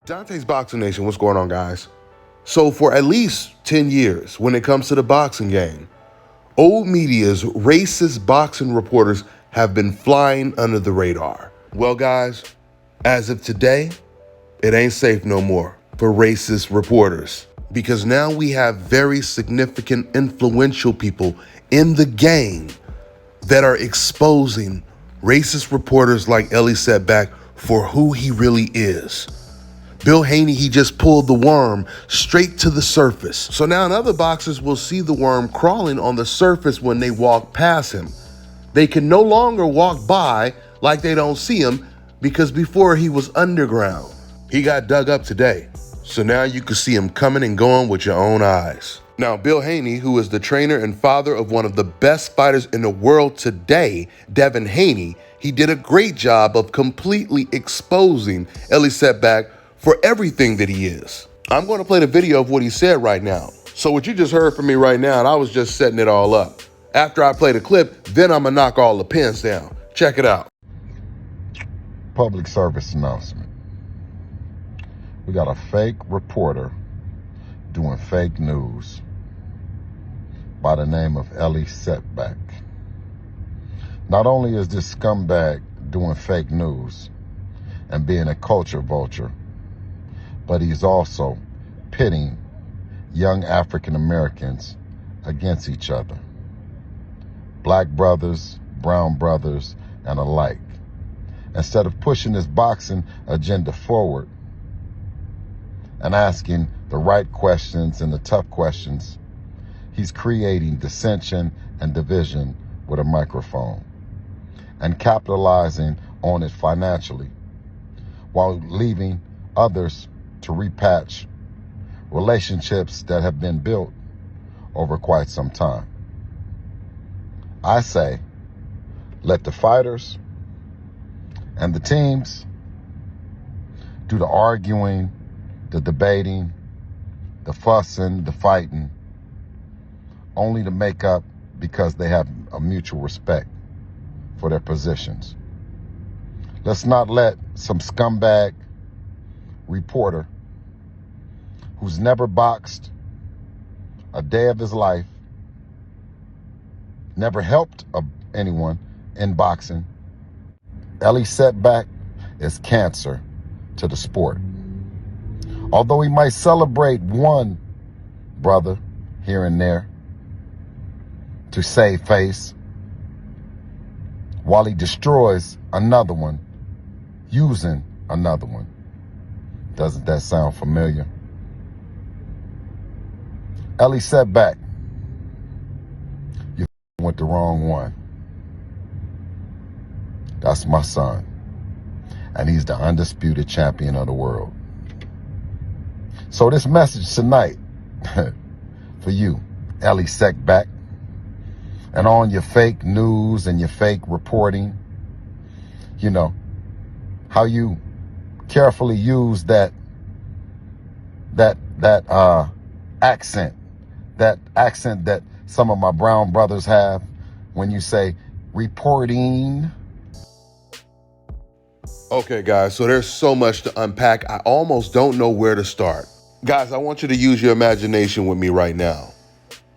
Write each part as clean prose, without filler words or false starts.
Dontaesboxingnation, what's going on, guys? So for at least 10 years, when it comes to the boxing game, old media's racist boxing reporters have been flying under the radar. Well, guys, as of today, it ain't safe no more for racist reporters, because now we have very significant, influential people in the game that are exposing racist reporters like Elie SECKBACH for who he really is. Bill Haney, he just pulled the worm straight to the surface. So now other boxers will see the worm crawling on the surface when they walk past him. They can no longer walk by like they don't see him, because before he was underground. He got dug up today. So now you can see him coming and going with your own eyes. Now, Bill Haney, who is the trainer and father of one of the best fighters in the world today, Devin Haney, he did a great job of completely exposing Elie SECKBACH for everything that he is. I'm going to play the video of what he said right now. So what you just heard from me right now, and I was just setting it all up. After I play the clip, then I'm going to knock all the pins down. Check it out. Public service announcement. We got a fake reporter doing fake news by the name of Elie SECKBACH. Not only is this scumbag doing fake news and being a culture vulture, but he's also pitting young African Americans against each other. Black brothers, brown brothers, and alike. Instead of pushing this boxing agenda forward and asking the right questions and the tough questions, he's creating dissension and division with a microphone and capitalizing on it financially, while leaving others to repatch relationships that have been built over quite some time. I say, let the fighters and the teams do the arguing, the debating, the fussing, the fighting, only to make up because they have a mutual respect for their positions. Let's not let some scumbag reporter who's never boxed a day of his life, never helped anyone in boxing. Elie SECKBACH is cancer to the sport. Although he might celebrate one brother here and there to save face, while he destroys another one using another one. Doesn't that sound familiar? Elie SECKBACH, you went the wrong one. That's my son, and he's the undisputed champion of the world. So this message tonight for you, Elie SECKBACH, and on your fake news and your fake reporting, you know, how you carefully use that accent that some of my brown brothers have when you say reporting. Okay, guys, so there's so much to unpack. I almost don't know where to start. Guys, I want you to use your imagination with me right now.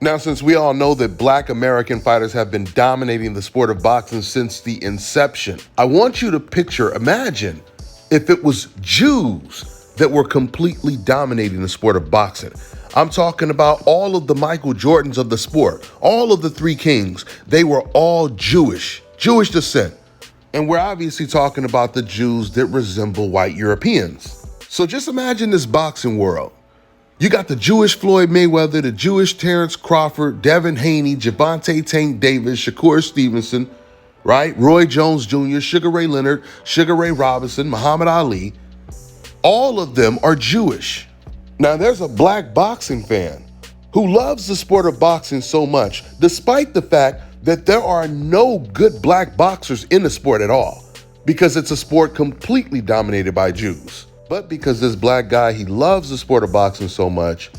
Now, since we all know that Black American fighters have been dominating the sport of boxing since the inception, I want you to imagine if it was Jews that were completely dominating the sport of boxing. I'm talking about all of the Michael Jordans of the sport, all of the three kings. They were all Jewish descent. And we're obviously talking about the Jews that resemble white Europeans. So just imagine this boxing world. You got the Jewish Floyd Mayweather, the Jewish Terrence Crawford, Devin Haney, Gervonta Tank Davis, Shakur Stevenson, right? Roy Jones Jr., Sugar Ray Leonard, Sugar Ray Robinson, Muhammad Ali. All of them are Jewish. Now there's a black boxing fan who loves the sport of boxing so much, despite the fact that there are no good black boxers in the sport at all, because it's a sport completely dominated by Jews. But because this black guy, he loves the sport of boxing so much,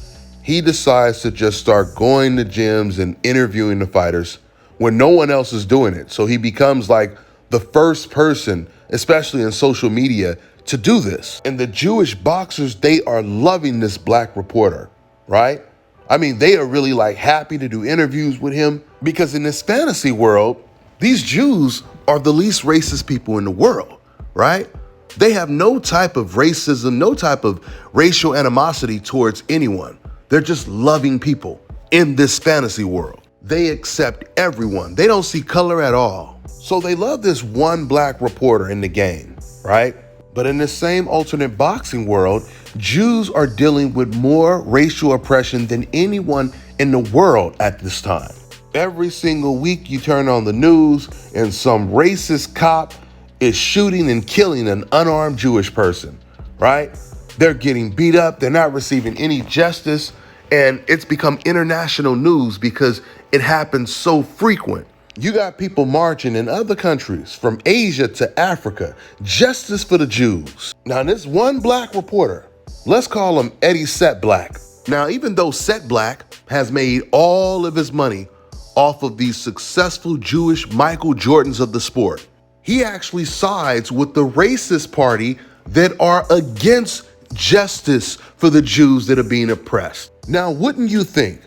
he decides to just start going to gyms and interviewing the fighters when no one else is doing it. So he becomes like the first person, especially in social media, to do this. And the Jewish boxers, they are loving this black reporter, right? I mean, they are really like happy to do interviews with him because in this fantasy world, these Jews are the least racist people in the world, right? They have no type of racism, no type of racial animosity towards anyone. They're just loving people in this fantasy world. They accept everyone. They don't see color at all. So they love this one black reporter in the game, right? But in the same alternate boxing world, Jews are dealing with more racial oppression than anyone in the world at this time. Every single week you turn on the news and some racist cop is shooting and killing an unarmed Jewish person, right? They're getting beat up, they're not receiving any justice, and it's become international news because it happens so frequent. You got people marching in other countries, from Asia to Africa, justice for the Jews. Now, this one black reporter, let's call him Elie SECKBACH. Now, even though SECKBACH has made all of his money off of these successful Jewish Michael Jordans of the sport, he actually sides with the racist party that are against justice for the Jews that are being oppressed. Now, wouldn't you think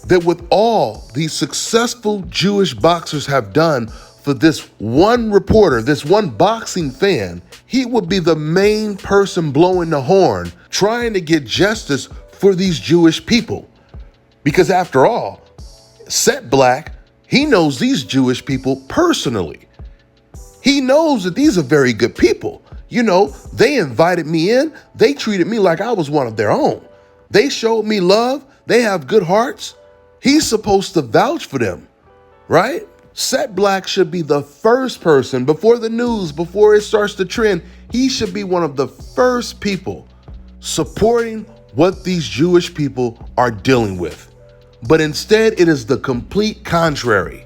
that with all these successful Jewish boxers have done for this one reporter, this one boxing fan, he would be the main person blowing the horn, trying to get justice for these Jewish people? Because after all, SECKBACH, he knows these Jewish people personally. He knows that these are very good people. You know, they invited me in. They treated me like I was one of their own. They showed me love. They have good hearts. He's supposed to vouch for them, right? SECKBACH should be the first person before the news, before it starts to trend. He should be one of the first people supporting what these Jewish people are dealing with. But instead, it is the complete contrary.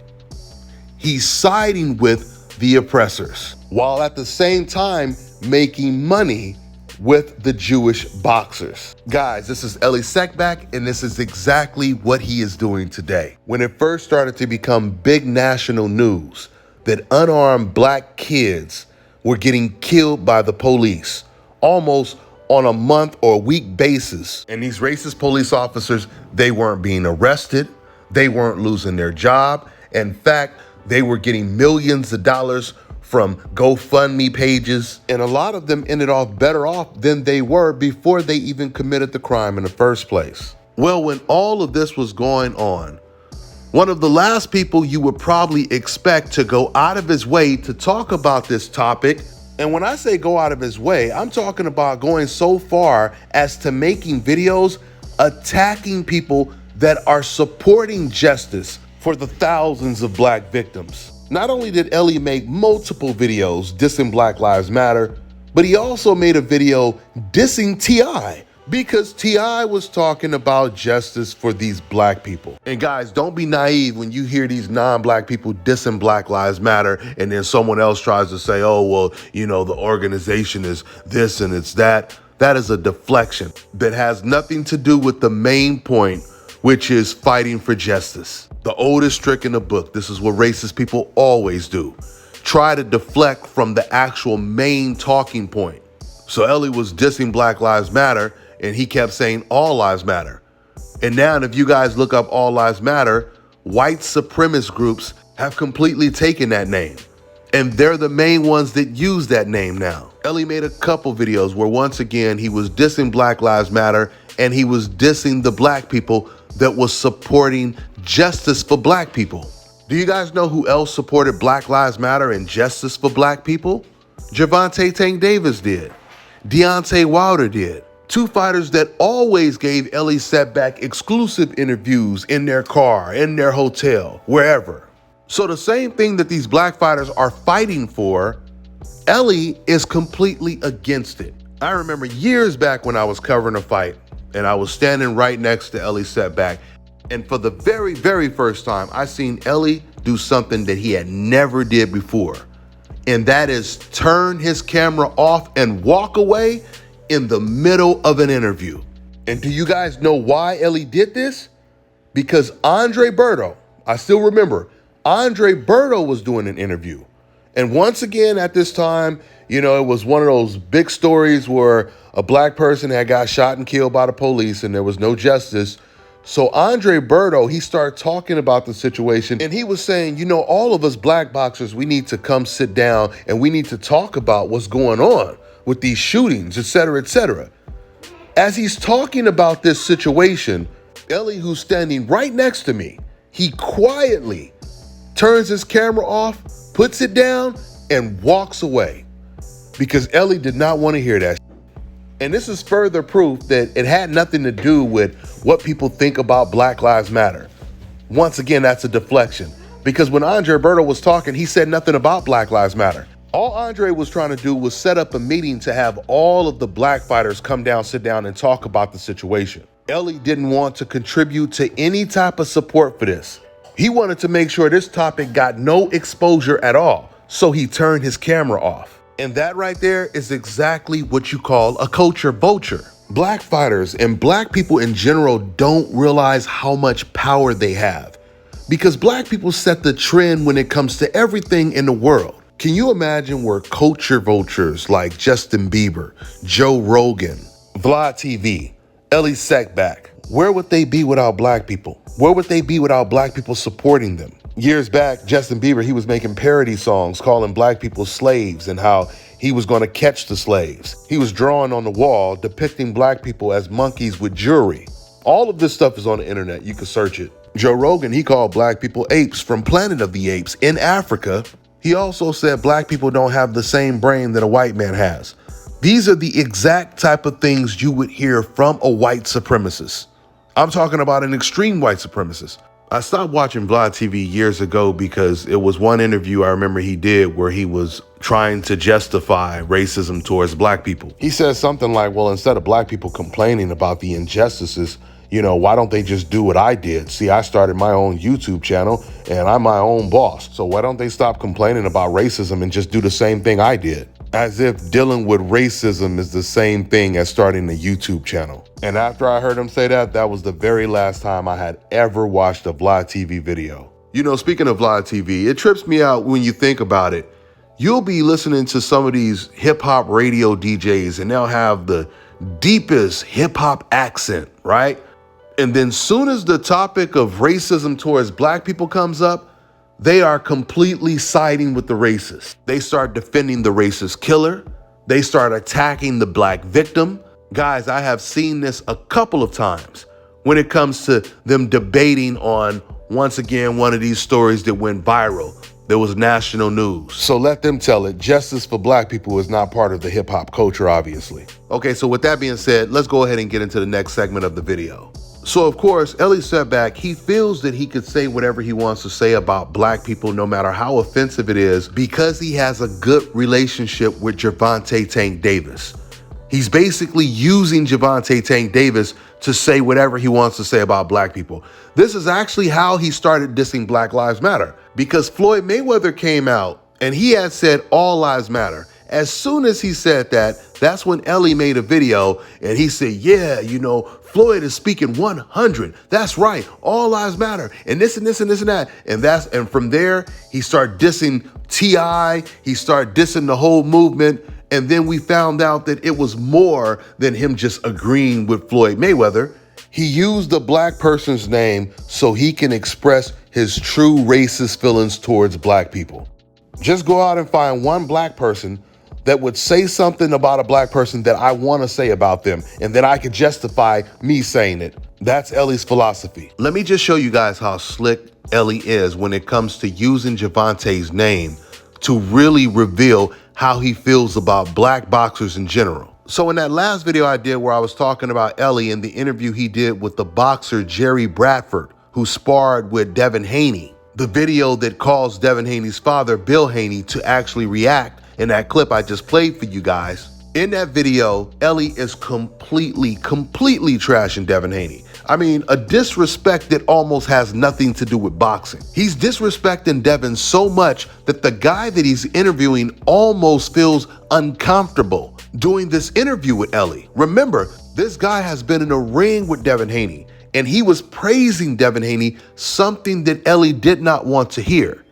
He's siding with the oppressors, while at the same time making money with the Jewish boxers. Guys, this is Elie SECKBACH, and this is exactly what he is doing today. When it first started to become big national news that unarmed black kids were getting killed by the police almost on a month or week basis, and these racist police officers, they weren't being arrested, they weren't losing their job. In fact, they were getting millions of dollars from GoFundMe pages, and a lot of them ended off better off than they were before they even committed the crime in the first place. Well, when all of this was going on, one of the last people you would probably expect to go out of his way to talk about this topic, and when I say go out of his way, I'm talking about going so far as to making videos attacking people that are supporting justice for the thousands of black victims. Not only did Elie make multiple videos dissing Black Lives Matter, but he also made a video dissing T.I. because T.I. was talking about justice for these black people. And guys, don't be naive when you hear these non-black people dissing Black Lives Matter and then someone else tries to say, oh, well, you know, the organization is this and it's that. That is a deflection that has nothing to do with the main point, which is fighting for justice. The oldest trick in the book. This is what racist people always do. Try to deflect from the actual main talking point. So Elie was dissing Black Lives Matter, and he kept saying all lives matter. And now if you guys look up all lives matter, white supremacist groups have completely taken that name. And they're the main ones that use that name now. Elie made a couple videos where once again, he was dissing Black Lives Matter, and he was dissing the black people that was supporting justice for black people. Do you guys know who else supported Black Lives Matter and justice for black people? Gervonta Tank Davis did. Deontay Wilder did. Two fighters that always gave Elie SECKBACH exclusive interviews in their car, in their hotel, wherever. So the same thing that these black fighters are fighting for, Elie is completely against it. I remember years back when I was covering a fight, and I was standing right next to Elie SECKBACH. And for the very, very first time, I seen Elie do something that he had never did before. And that is turn his camera off and walk away in the middle of an interview. And do you guys know why Elie did this? Because Andre Berto, I still remember, Andre Berto was doing an interview. And once again, at this time, you know, it was one of those big stories where a black person had got shot and killed by the police and there was no justice. So Andre Berto, he started talking about the situation, and he was saying, you know, all of us black boxers, we need to come sit down and we need to talk about what's going on with these shootings, et cetera, et cetera. As he's talking about this situation, Elie, who's standing right next to me, he quietly turns his camera off, puts it down, and walks away because Elie did not want to hear that. And this is further proof that it had nothing to do with what people think about Black Lives Matter. Once again, that's a deflection, because when Andre Berto was talking, he said nothing about Black Lives Matter. All Andre was trying to do was set up a meeting to have all of the black fighters come down, sit down, and talk about the situation. Elie didn't want to contribute to any type of support for this. He wanted to make sure this topic got no exposure at all, so he turned his camera off. And that right there is exactly what you call a culture vulture. Black fighters and black people in general don't realize how much power they have, because black people set the trend when it comes to everything in the world. Can you imagine where culture vultures like Justin Bieber, Joe Rogan, Vlad TV, Elie SECKBACH, where would they be without black people? Where would they be without black people supporting them? Years back, Justin Bieber, he was making parody songs calling black people slaves and how he was going to catch the slaves. He was drawing on the wall depicting black people as monkeys with jewelry. All of this stuff is on the internet. You can search it. Joe Rogan, he called black people apes from Planet of the Apes in Africa. He also said black people don't have the same brain that a white man has. These are the exact type of things you would hear from a white supremacist. I'm talking about an extreme white supremacist. I stopped watching Vlad TV years ago because it was one interview I remember he did where he was trying to justify racism towards black people. He says something like, well, instead of black people complaining about the injustices, you know, why don't they just do what I did? See, I started my own YouTube channel and I'm my own boss. So why don't they stop complaining about racism and just do the same thing I did? As if dealing with racism is the same thing as starting a YouTube channel. And after I heard him say that, that was the very last time I had ever watched a Vlad TV video. You know, speaking of Vlad TV, it trips me out when you think about it. You'll be listening to some of these hip hop radio DJs and they'll have the deepest hip hop accent, right? And then soon as the topic of racism towards black people comes up, they are completely siding with the racist. They start defending the racist killer. They start attacking the black victim. Guys, I have seen this a couple of times when it comes to them debating on, once again, one of these stories that went viral. There was national news. So let them tell it. Justice for black people is not part of the hip hop culture, obviously. Okay, so with that being said, let's go ahead and get into the next segment of the video. So of course, Elie SECKBACH, he feels that he could say whatever he wants to say about black people, no matter how offensive it is, because he has a good relationship with Gervonta Tank Davis. He's basically using Gervonta Tank Davis to say whatever he wants to say about black people. This is actually how he started dissing Black Lives Matter, because Floyd Mayweather came out and he had said all lives matter. As soon as he said that, that's when Elie made a video and he said, yeah, you know, Floyd is speaking 100. That's right. All lives matter. And this and this and this and that. And from there, he started dissing T.I. He started dissing the whole movement. And then we found out that it was more than him just agreeing with Floyd Mayweather. He used the black person's name so he can express his true racist feelings towards black people. Just go out and find one black person that would say something about a black person that I want to say about them, and then I could justify me saying it. That's Elie's philosophy. Let me just show you guys how slick Elie is when it comes to using Gervonta's name to really reveal how he feels about black boxers in general. So in that last video I did where I was talking about Elie in the interview he did with the boxer Jerry Bradford, who sparred with Devin Haney, the video that caused Devin Haney's father, Bill Haney, to actually react in that clip I just played for you guys. In that video, Elie is completely trashing Devin Haney. I mean, a disrespect that almost has nothing to do with boxing. He's disrespecting Devin so much that the guy that he's interviewing almost feels uncomfortable doing this interview with Elie. Remember, this guy has been in a ring with Devin Haney, and he was praising Devin Haney, something that Elie did not want to hear.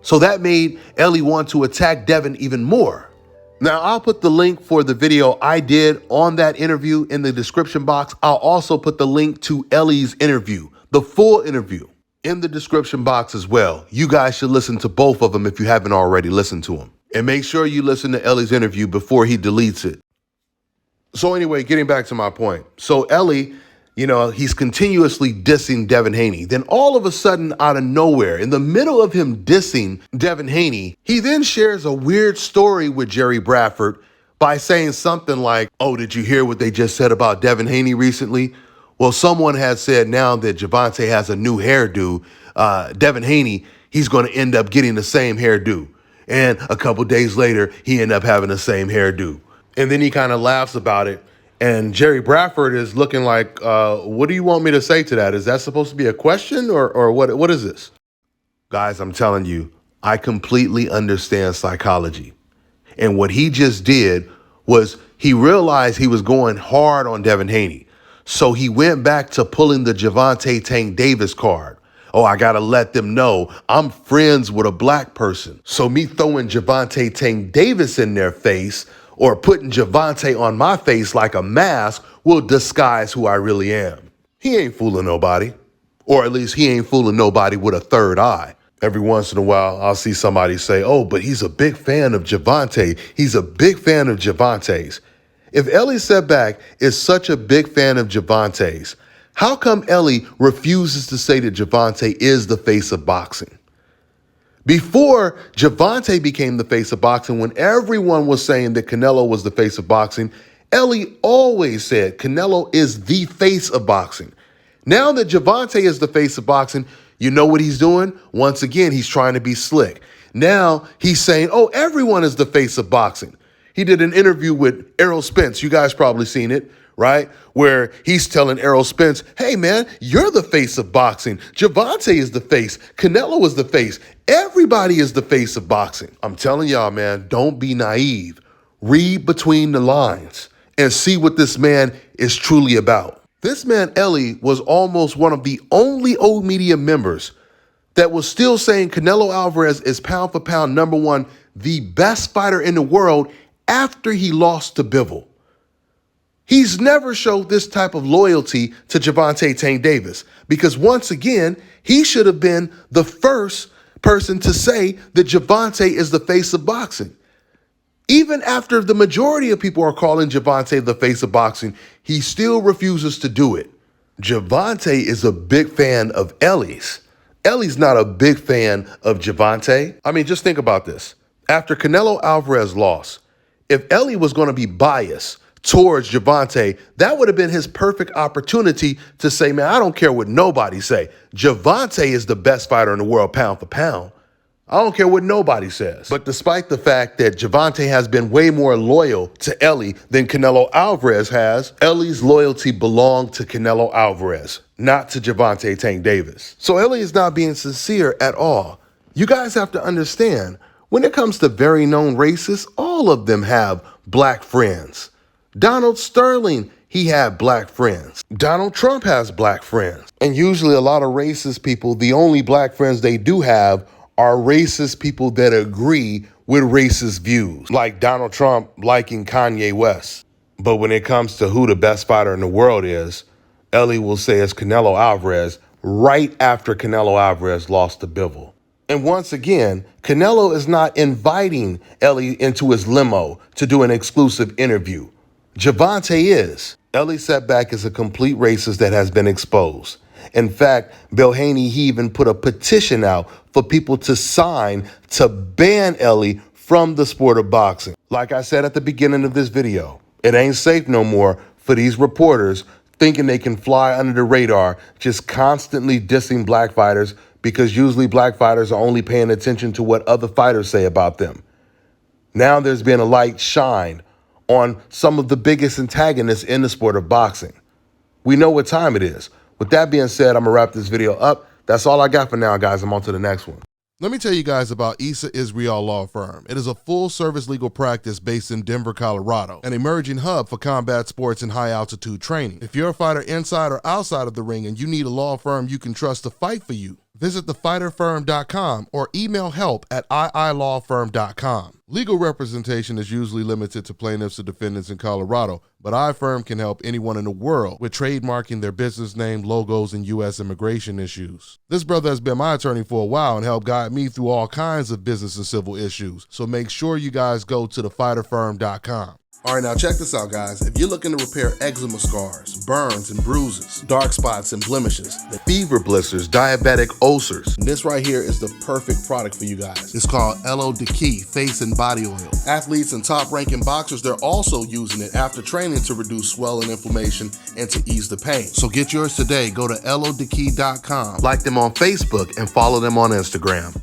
So that made Elie want to attack Devin even more. Now, I'll put the link for the video I did on that interview in the description box. I'll also put the link to Elie's interview, the full interview, in the description box as well. You guys should listen to both of them if you haven't already listened to them. And make sure you listen to Elie's interview before he deletes it. So anyway, getting back to my point. So Elie, he's continuously dissing Devin Haney. Then all of a sudden, out of nowhere, in the middle of him dissing Devin Haney, he then shares a weird story with Jerry Bradford by saying something like, "Oh, did you hear what they just said about Devin Haney recently? Well, someone has said now that Javante has a new hairdo. Devin Haney, he's going to end up getting the same hairdo. And a couple days later, he ended up having the same hairdo." And then he kind of laughs about it. And Jerry Bradford is looking like, what do you want me to say to that? Is that supposed to be a question or what is this? Guys, I'm telling you, I completely understand psychology. And what he just did was he realized he was going hard on Devin Haney. So he went back to pulling the Javante Tank Davis card. Oh, I got to let them know I'm friends with a black person. So me throwing Javante Tank Davis in their face or putting Javante on my face like a mask will disguise who I really am. He ain't fooling nobody. Or at least he ain't fooling nobody with a third eye. Every once in a while, I'll see somebody say, "Oh, but he's a big fan of Javante. He's a big fan of Javante's." If Elie SECKBACH is such a big fan of Javante's, how come Elie refuses to say that Javante is the face of boxing? Before Javante became the face of boxing, when everyone was saying that Canelo was the face of boxing, Elie always said Canelo is the face of boxing. Now that Javante is the face of boxing, you know what he's doing? Once again, he's trying to be slick. Now he's saying, oh, everyone is the face of boxing. He did an interview with Errol Spence. You guys probably seen it, right? Where he's telling Errol Spence, hey, man, you're the face of boxing. Javante is the face. Canelo is the face. Everybody is the face of boxing. I'm telling y'all, man, don't be naive. Read between the lines and see what this man is truly about. This man, Elie, was almost one of the only old media members that was still saying Canelo Alvarez is pound for pound number one, the best fighter in the world after he lost to Bivol. He's never showed this type of loyalty to Javante Tank Davis because once again, he should have been the first person to say that Javante is the face of boxing. Even after the majority of people are calling Javante the face of boxing, he still refuses to do it. Javante is a big fan of Elie's. Elie's not a big fan of Javante. I mean, just think about this. After Canelo Alvarez lost, if Elie was going to be biased towards Javante, that would have been his perfect opportunity to say, man, I don't care what nobody say. Javante is the best fighter in the world, pound for pound. I don't care what nobody says. But despite the fact that Javante has been way more loyal to Elie than Canelo Alvarez has, Elie's loyalty belonged to Canelo Alvarez, not to Javante Tank Davis. So Elie is not being sincere at all. You guys have to understand, when it comes to very known racists, all of them have black friends. Donald Sterling, he had black friends. Donald Trump has black friends. And usually a lot of racist people, the only black friends they do have are racist people that agree with racist views, like Donald Trump liking Kanye West. But when it comes to who the best fighter in the world is, Elie will say it's Canelo Alvarez right after Canelo Alvarez lost to Bivol. And once again, Canelo is not inviting Elie into his limo to do an exclusive interview. Javante is. Elie SECKBACH is a complete racist that has been exposed. In fact, Bill Haney, he even put a petition out for people to sign to ban Elie from the sport of boxing. Like I said at the beginning of this video, it ain't safe no more for these reporters thinking they can fly under the radar, just constantly dissing black fighters because usually black fighters are only paying attention to what other fighters say about them. Now there's been a light shined on some of the biggest antagonists in the sport of boxing. We know what time it is. With that being said, I'm going to wrap this video up. That's all I got for now, guys. I'm on to the next one. Let me tell you guys about Issa Israel Law Firm. It is a full-service legal practice based in Denver, Colorado, an emerging hub for combat sports and high-altitude training. If you're a fighter inside or outside of the ring and you need a law firm you can trust to fight for you, Visit thefighterfirm.com or email help@iilawfirm.com. Legal representation is usually limited to plaintiffs or defendants in Colorado, but iFirm can help anyone in the world with trademarking their business name, logos, and U.S. immigration issues. This brother has been my attorney for a while and helped guide me through all kinds of business and civil issues, so make sure you guys go to thefighterfirm.com. All right, now check this out, guys. If you're looking to repair eczema scars, burns and bruises, dark spots and blemishes, fever blisters, diabetic ulcers, this right here is the perfect product for you guys. It's called Elo Decay Face and Body Oil. Athletes and top-ranking boxers, they're also using it after training to reduce swelling, inflammation, and to ease the pain. So get yours today. Go to elodecay.com, like them on Facebook, and follow them on Instagram.